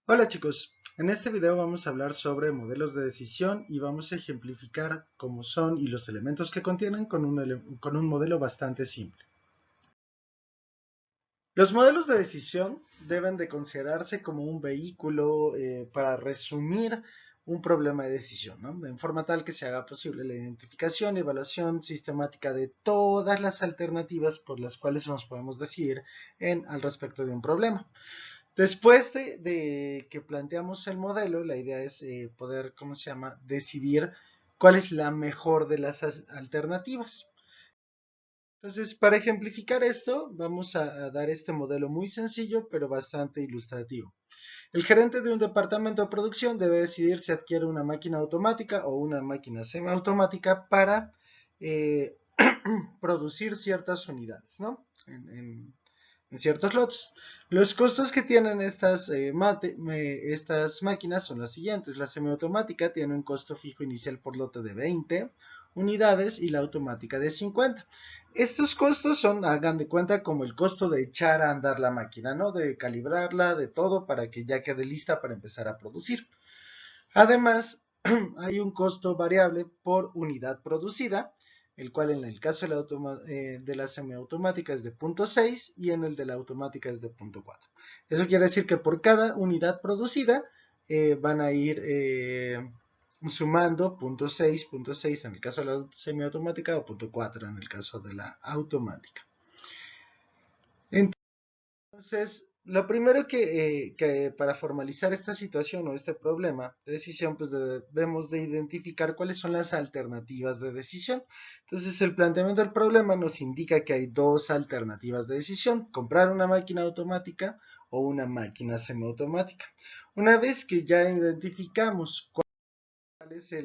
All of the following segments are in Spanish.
Hola chicos, en este video vamos a hablar sobre modelos de decisión y vamos a ejemplificar cómo son y los elementos que contienen con un modelo bastante simple. Los modelos de decisión deben de considerarse como un vehículo para resumir un problema de decisión, ¿no? En forma tal que se haga posible la identificación y evaluación sistemática de todas las alternativas por las cuales nos podemos decidir al respecto de un problema. Después de que planteamos el modelo, la idea es poder, ¿cómo se llama?, decidir cuál es la mejor de las alternativas. Entonces, para ejemplificar esto, vamos a dar este modelo muy sencillo, pero bastante ilustrativo. El gerente de un departamento de producción debe decidir si adquiere una máquina automática o una máquina semiautomática para eh, producir ciertas unidades, ¿no? En ciertos lotes. Los costos que tienen estas máquinas son los siguientes. La semiautomática tiene un costo fijo inicial por lote de 20 unidades y la automática de 50. Estos costos son, hagan de cuenta, como el costo de echar a andar la máquina, ¿no? De calibrarla, de todo, para que ya quede lista para empezar a producir. Además, hay un costo variable por unidad producida, el cual en el caso de la semiautomática es de 0.6 y en el de la automática es de 0.4. Eso quiere decir que por cada unidad producida van a ir sumando 0.6, 0.6 en el caso de la semiautomática o 0.4 en el caso de la automática. Entonces, lo primero que para formalizar esta situación o este problema de decisión, pues debemos de identificar cuáles son las alternativas de decisión. Entonces, el planteamiento del problema nos indica que hay dos alternativas de decisión: comprar una máquina automática o una máquina semiautomática. Una vez que ya identificamos cuál es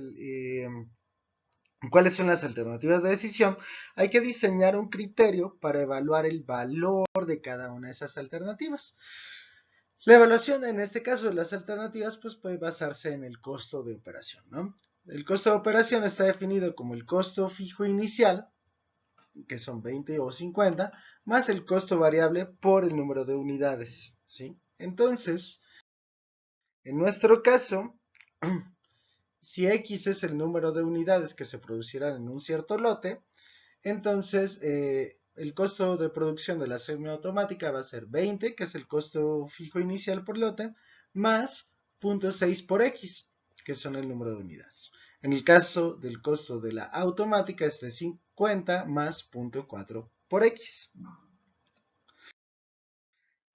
cuáles son las alternativas de decisión, hay que diseñar un criterio para evaluar el valor de cada una de esas alternativas. La evaluación, en este caso de las alternativas, pues puede basarse en el costo de operación, ¿no? El costo de operación está definido como el costo fijo inicial, que son 20 o 50, más el costo variable por el número de unidades, ¿sí? Entonces, en nuestro caso, si X es el número de unidades que se producirán en un cierto lote, entonces el costo de producción de la semiautomática va a ser 20, que es el costo fijo inicial por lote, más 0.6 por X, que son el número de unidades. En el caso del costo de la automática es de 50 más 0.4 por X.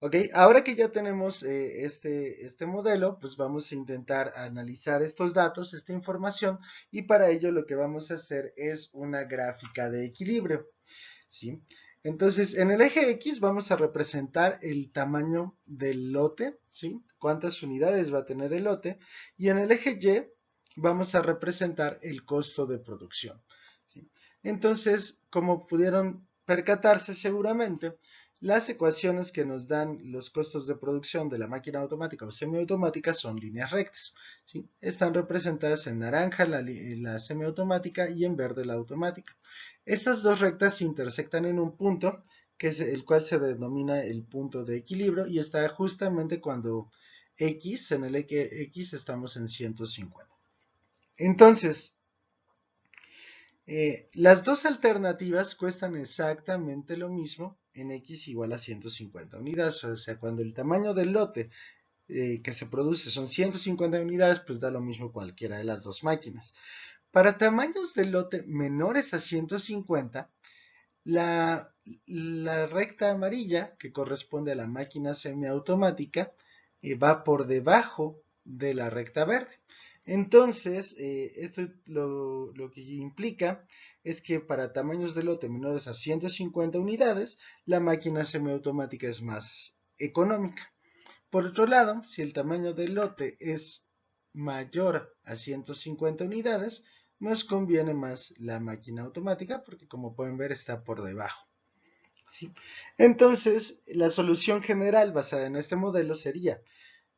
Ok, ahora que ya tenemos este modelo, pues vamos a intentar analizar estos datos, esta información, y para ello lo que vamos a hacer es una gráfica de equilibrio, ¿sí? Entonces, en el eje X vamos a representar el tamaño del lote, ¿sí? Cuántas unidades va a tener el lote, y en el eje Y vamos a representar el costo de producción, ¿sí? Entonces, como pudieron percatarse seguramente, las ecuaciones que nos dan los costos de producción de la máquina automática o semiautomática son líneas rectas, ¿sí? Están representadas en naranja la semiautomática y en verde la automática. Estas dos rectas se intersectan en un punto, que es el cual se denomina el punto de equilibrio, y está justamente cuando X, en el eje X estamos en 150. Entonces, las dos alternativas cuestan exactamente lo mismo en X igual a 150 unidades. O sea, cuando el tamaño del lote que se produce son 150 unidades, pues da lo mismo cualquiera de las dos máquinas. Para tamaños de lote menores a 150, la recta amarilla, que corresponde a la máquina semiautomática, va por debajo de la recta verde. Entonces, esto lo que implica es que para tamaños de lote menores a 150 unidades, la máquina semiautomática es más económica. Por otro lado, si el tamaño del lote es mayor a 150 unidades, nos conviene más la máquina automática porque, como pueden ver, está por debajo, ¿sí? Entonces, la solución general basada en este modelo sería: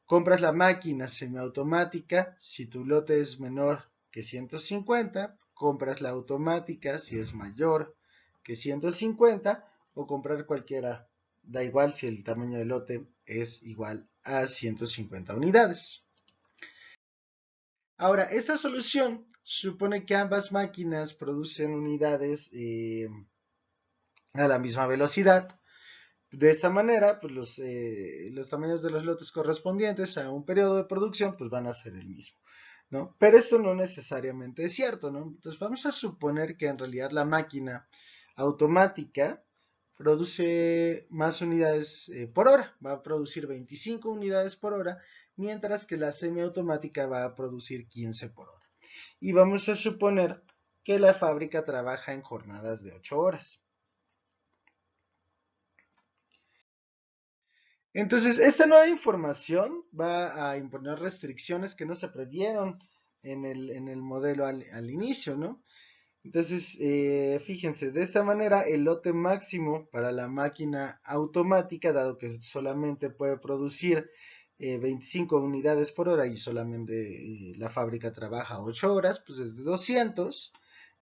compras la máquina semiautomática si tu lote es menor que 150, compras la automática si es mayor que 150, o comprar cualquiera, da igual si el tamaño del lote es igual a 150 unidades. Ahora, esta solución supone que ambas máquinas producen unidades a la misma velocidad. De esta manera, pues los tamaños de los lotes correspondientes a un periodo de producción pues van a ser el mismo, ¿no? Pero esto no necesariamente es cierto, ¿no? Entonces vamos a suponer que en realidad la máquina automática produce más unidades por hora, va a producir 25 unidades por hora, mientras que la semiautomática va a producir 15 por hora. Y vamos a suponer que la fábrica trabaja en jornadas de 8 horas. Entonces, esta nueva información va a imponer restricciones que no se previeron en el modelo al inicio, ¿no? Entonces, fíjense, de esta manera el lote máximo para la máquina automática, dado que solamente puede producir 25 unidades por hora y solamente la fábrica trabaja 8 horas, pues es de 200,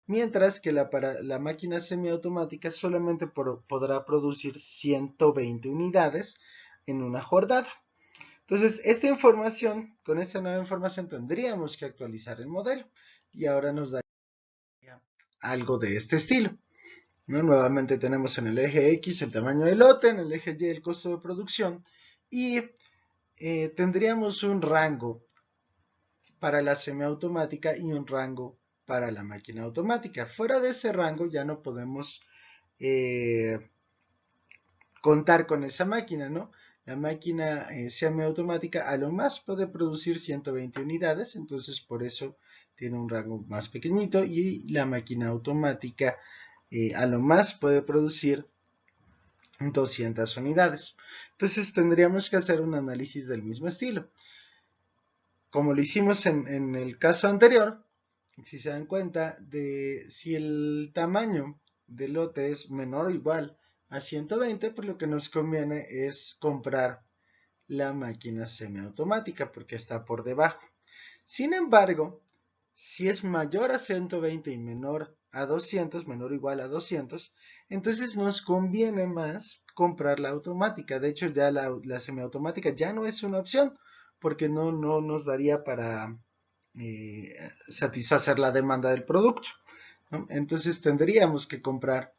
mientras que para la máquina semiautomática solamente podrá producir 120 unidades en una jornada. Entonces, con esta nueva información tendríamos que actualizar el modelo y ahora nos da algo de este estilo, ¿no? Nuevamente tenemos en el eje X el tamaño del lote, en el eje Y el costo de producción y tendríamos un rango para la semiautomática y un rango para la máquina automática. Fuera de ese rango ya no podemos contar con esa máquina, ¿no? La máquina semiautomática a lo más puede producir 120 unidades, entonces por eso tiene un rango más pequeñito, y la máquina automática a lo más puede producir 200 unidades. Entonces tendríamos que hacer un análisis del mismo estilo. Como lo hicimos en el caso anterior, si se dan cuenta, si el tamaño del lote es menor o igual a 120, pues lo que nos conviene es comprar la máquina semiautomática porque está por debajo. Sin embargo, si es mayor a 120 y menor a 200, menor o igual a 200, entonces nos conviene más comprar la automática. De hecho, ya la semiautomática ya no es una opción porque no nos daría para satisfacer la demanda del producto, ¿no? Entonces tendríamos que comprar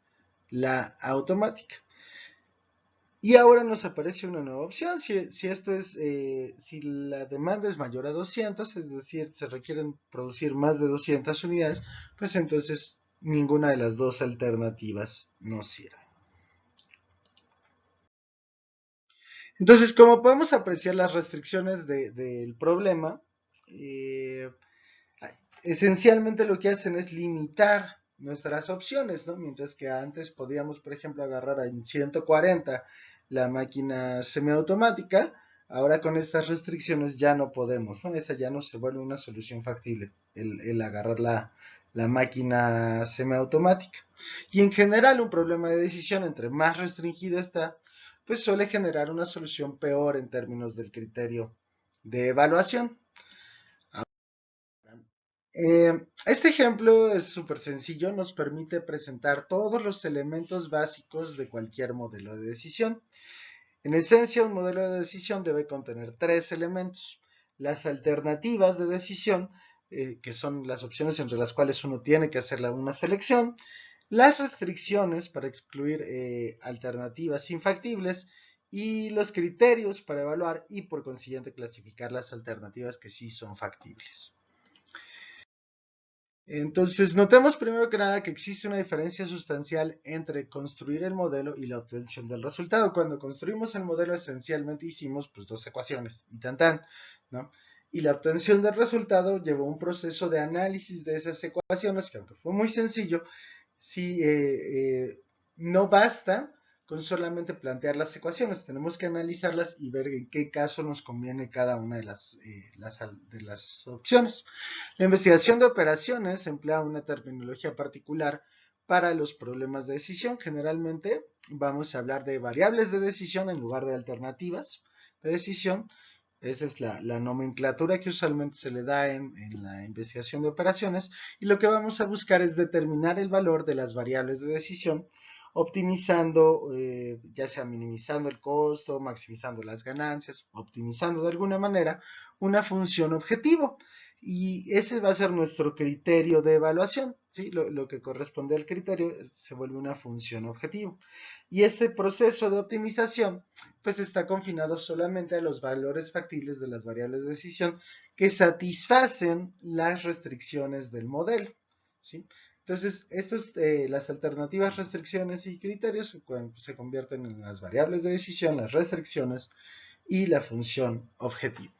la automática. Y ahora nos aparece una nueva opción. Si la demanda es mayor a 200, es decir, se requieren producir más de 200 unidades, pues entonces ninguna de las dos alternativas nos sirve. Entonces, como podemos apreciar las restricciones del problema, eh, esencialmente lo que hacen es limitar nuestras opciones, ¿no? Mientras que antes podíamos, por ejemplo, agarrar en 140 la máquina semiautomática, ahora con estas restricciones ya no podemos, ¿no? Esa ya no se vuelve una solución factible, el agarrar la máquina semiautomática. Y en general un problema de decisión, entre más restringido está, pues suele generar una solución peor en términos del criterio de evaluación. Este ejemplo es súper sencillo, nos permite presentar todos los elementos básicos de cualquier modelo de decisión. En esencia, un modelo de decisión debe contener tres elementos: las alternativas de decisión, que son las opciones entre las cuales uno tiene que hacer una selección; las restricciones para excluir alternativas infactibles; y los criterios para evaluar y por consiguiente clasificar las alternativas que sí son factibles. Entonces, notemos primero que nada que existe una diferencia sustancial entre construir el modelo y la obtención del resultado. Cuando construimos el modelo, esencialmente hicimos pues dos ecuaciones y tan tan, ¿no? Y la obtención del resultado llevó un proceso de análisis de esas ecuaciones que, aunque fue muy sencillo, sí no basta con solamente plantear las ecuaciones, tenemos que analizarlas y ver en qué caso nos conviene cada una de las opciones. La investigación de operaciones emplea una terminología particular para los problemas de decisión. Generalmente vamos a hablar de variables de decisión en lugar de alternativas de decisión. Esa es la nomenclatura que usualmente se le da en la investigación de operaciones, y lo que vamos a buscar es determinar el valor de las variables de decisión optimizando, ya sea minimizando el costo, maximizando las ganancias, optimizando de alguna manera una función objetivo. Y ese va a ser nuestro criterio de evaluación, ¿sí? Lo que corresponde al criterio se vuelve una función objetivo. Y este proceso de optimización pues está confinado solamente a los valores factibles de las variables de decisión que satisfacen las restricciones del modelo, ¿sí? Entonces, las alternativas restricciones y criterios se convierten en las variables de decisión, las restricciones y la función objetivo.